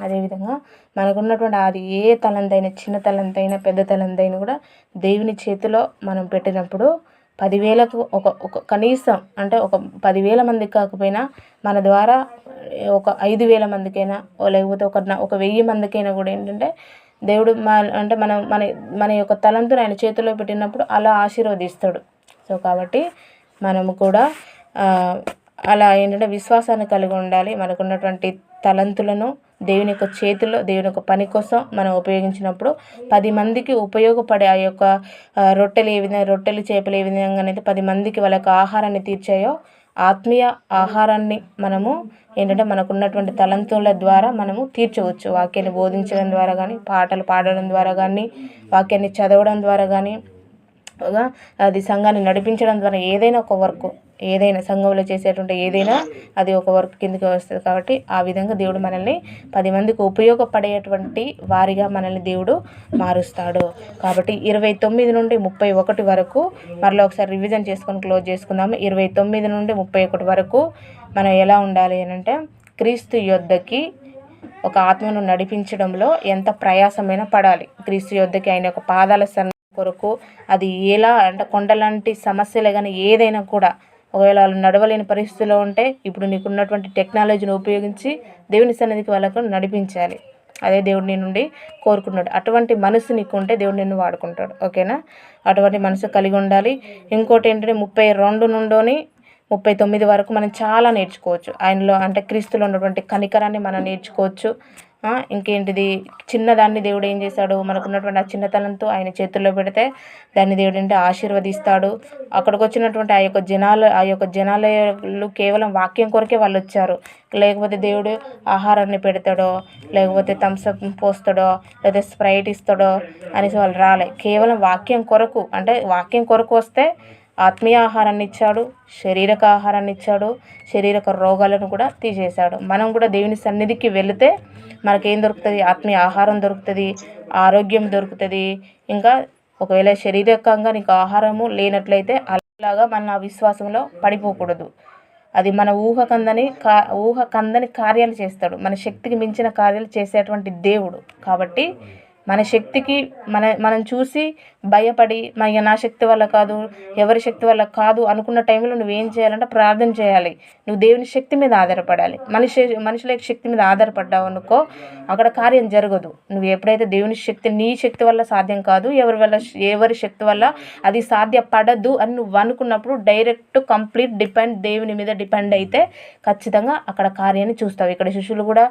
అదేవిధంగా మనకున్నటువంటి అది ఏ తలంతైనా, చిన్న తలంతైనా, పెద్ద తలంతైనా కూడా దేవుని చేతిలో మనం పెట్టినప్పుడు 10,000కు ఒక కనీసం అంటే ఒక 10,000 మందికి కాకపోయినా మన ద్వారా ఒక 5,000 మందికైనా లేకపోతే ఒక 1,000 మందికైనా కూడా ఏంటంటే దేవుడు అంటే మన మన యొక్క తలంతును ఆయన చేతిలో పెట్టినప్పుడు అలా ఆశీర్వదిస్తాడు. సో కాబట్టి మనము కూడా అలా ఏంటంటే విశ్వాసాన్ని కలిగి ఉండాలి. మనకున్నటువంటి తలంతులను దేవుని యొక్క చేతిలో, దేవుని యొక్క పని కోసం మనం ఉపయోగించినప్పుడు 10 మందికి ఉపయోగపడే ఆ యొక్క రొట్టెలు చేపలు ఏ విధంగానైతే 10 మందికి వాళ్ళ యొక్క ఆహారాన్ని తీర్చాయో, ఆత్మీయ ఆహారాన్ని మనము ఏంటంటే మనకున్నటువంటి తలంతుల ద్వారా మనము తీర్చవచ్చు. వాక్యాన్ని బోధించడం ద్వారా కానీ, పాటలు పాడడం ద్వారా కానీ, వాక్యాన్ని చదవడం ద్వారా కానీ, అది సంఘాన్ని నడిపించడం ద్వారా ఏదైనా ఒక వర్క్, ఏదైనా సంఘంలో చేసేటువంటి ఏదైనా అది ఒక వర్క్ కిందకి వస్తుంది. కాబట్టి ఆ విధంగా దేవుడు మనల్ని 10 మందికి ఉపయోగపడేటువంటి వారిగా మనల్ని దేవుడు మారుస్తాడు. కాబట్టి 29 నుండి 31 వరకు మరలా ఒకసారి రివిజన్ చేసుకొని క్లోజ్ చేసుకుందాము. 29 నుండి 31 వరకు మనం ఎలా ఉండాలి అని అంటే, క్రీస్తు యొద్దకి ఒక ఆత్మను నడిపించడంలో ఎంత ప్రయాసమైనా పడాలి. క్రీస్తు యొద్దకి ఆయన యొక్క పాదాల కొరకు అది ఎలా అంటే కొండలాంటి సమస్యలే కానీ ఏదైనా కూడా ఒకవేళ వాళ్ళు నడవలేని పరిస్థితిలో ఉంటే ఇప్పుడు నీకున్నటువంటి టెక్నాలజీని ఉపయోగించి దేవుని సన్నిధికి వాళ్ళకు నడిపించాలి. అదే దేవుడు నీ నుండి కోరుకున్నాడు. అటువంటి మనసు నీకు ఉంటే దేవుడు నిన్ను వాడుకుంటాడు. ఓకేనా? అటువంటి మనసు కలిగి ఉండాలి. ఇంకోటి ఏంటంటే 32 నుండి 39 వరకు మనం చాలా నేర్చుకోవచ్చు. ఆయనలో అంటే క్రీస్తులో ఉన్నటువంటి కనికరాన్ని మనం నేర్చుకోవచ్చు. ఇంకేంటిది, చిన్నదాన్ని దేవుడు ఏం చేశాడు, మనకున్నటువంటి ఆ చిన్నతనంతో ఆయన చేతుల్లో పెడితే దాన్ని దేవుడు అంటే ఆశీర్వదిస్తాడు. అక్కడికి వచ్చినటువంటి ఆ యొక్క జనాలు కేవలం వాక్యం కొరకే వాళ్ళు వచ్చారు. లేకపోతే దేవుడు ఆహారాన్ని పెడతాడో, లేకపోతే థమ్స్అప్ పోస్తాడో, లేదా స్ప్రైట్ ఇస్తాడో అనేసి వాళ్ళు రాలే. కేవలం వాక్యం కొరకు, అంటే వాక్యం కొరకు వస్తే ఆత్మీయ ఆహారాన్ని ఇచ్చాడు, శారీరక ఆహారాన్ని ఇచ్చాడు, శారీరక రోగాలను కూడా తీసేశాడు. మనం కూడా దేవుని సన్నిధికి వెళితే మనకేం దొరుకుతుంది? ఆత్మీయ ఆహారం దొరుకుతుంది, ఆరోగ్యం దొరుకుతుంది. ఇంకా ఒకవేళ శారీరకంగా నీకు ఆహారము లేనట్లయితే అలాగా మన విశ్వాసంలో పడిపోకూడదు. అది మన ఊహకందని కార్యాలు చేస్తాడు. మన శక్తికి మించిన కార్యాలు చేసేటువంటి దేవుడు. కాబట్టి మన శక్తికి మనం చూసి భయపడి నా శక్తి వల్ల కాదు, ఎవరి శక్తి వల్ల కాదు అనుకున్న టైంలో నువ్వేం చేయాలంటే ప్రార్థన చేయాలి. నువ్వు దేవుని శక్తి మీద ఆధారపడాలి. మనుషుల శక్తి మీద ఆధారపడ్డావు అనుకో, అక్కడ కార్యం జరగదు. నువ్వు ఎప్పుడైతే దేవుని శక్తి, నీ శక్తి వల్ల సాధ్యం కాదు, ఎవరి శక్తి వల్ల అది సాధ్యపడదు అని నువ్వు అనుకున్నప్పుడు డైరెక్ట్ కంప్లీట్ దేవుని మీద డిపెండ్ అయితే ఖచ్చితంగా అక్కడ కార్యాన్ని చూస్తావు. ఇక్కడ శిష్యులు కూడా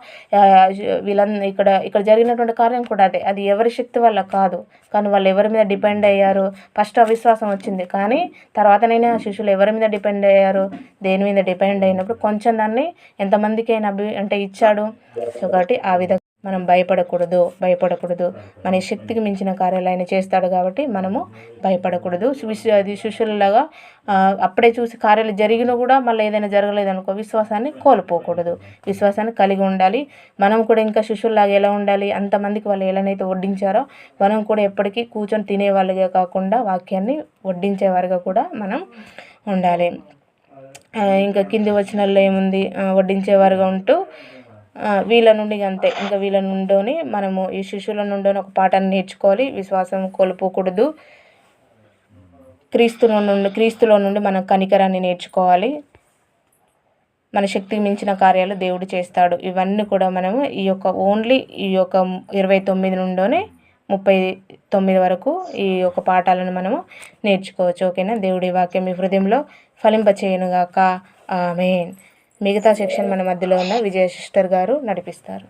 ఇక్కడ జరిగినటువంటి కార్యం కూడా అది ఎవరి శక్తి వల్ల కాదు, కానీ వాళ్ళు ఎవరి మీద డిపెండ్ అయ్యారు? ఫస్ట్ అవిశ్వాసం వచ్చింది, కానీ తర్వాతనైనా శిష్యులు ఎవరి మీద డిపెండ్ అయ్యారు? దేని మీద డిపెండ్ అయినప్పుడు కొంచెం దాన్ని ఎంతమందికైనా అంటే ఇచ్చాడు. సో కాబట్టి ఆ విధంగా మనం భయపడకూడదు. మన శక్తికి మించిన కార్యాలు ఆయన చేస్తాడు కాబట్టి మనము భయపడకూడదు. అది శిష్యులలాగా అప్పుడే చూసి కార్యాలు జరిగినా కూడా మళ్ళీ ఏదైనా జరగలేదనుకో విశ్వాసాన్ని కోల్పోకూడదు. విశ్వాసాన్ని కలిగి ఉండాలి. మనం కూడా ఇంకా శిష్యుల్లాగా ఎలా ఉండాలి? అంతమందికి వాళ్ళు ఎలానైతే వడ్డించారో మనం కూడా ఎప్పటికీ కూర్చొని తినేవాళ్ళుగా కాకుండా వాక్యాన్ని వడ్డించేవారుగా కూడా మనం ఉండాలి. ఇంకా కింది వచనాల్లో ఏముంది? వడ్డించేవారుగా ఉంటూ వీళ్ళ నుండి అంతే, ఇంకా వీళ్ళ నుండి మనము ఈ శిష్యుల నుండి ఒక పాఠాన్ని నేర్చుకోవాలి. విశ్వాసం కోల్పోకూడదు. క్రీస్తులో నుండి మనం కనికరాన్ని నేర్చుకోవాలి. మన శక్తికి మించిన కార్యాలు దేవుడు చేస్తాడు. ఇవన్నీ కూడా మనము ఈ యొక్క 29 నుండి 39 వరకు ఈ యొక్క పాఠాలను మనము నేర్చుకోవచ్చు. ఓకేనా? దేవుడి వాక్యం మీ హృదయంలో ఫలింపచేయునుగాక. ఆమేన్. మిగతా సెక్షన్ మన మధ్యలో ఉన్న విజయ సిస్టర్ గారు నడిపిస్తారు.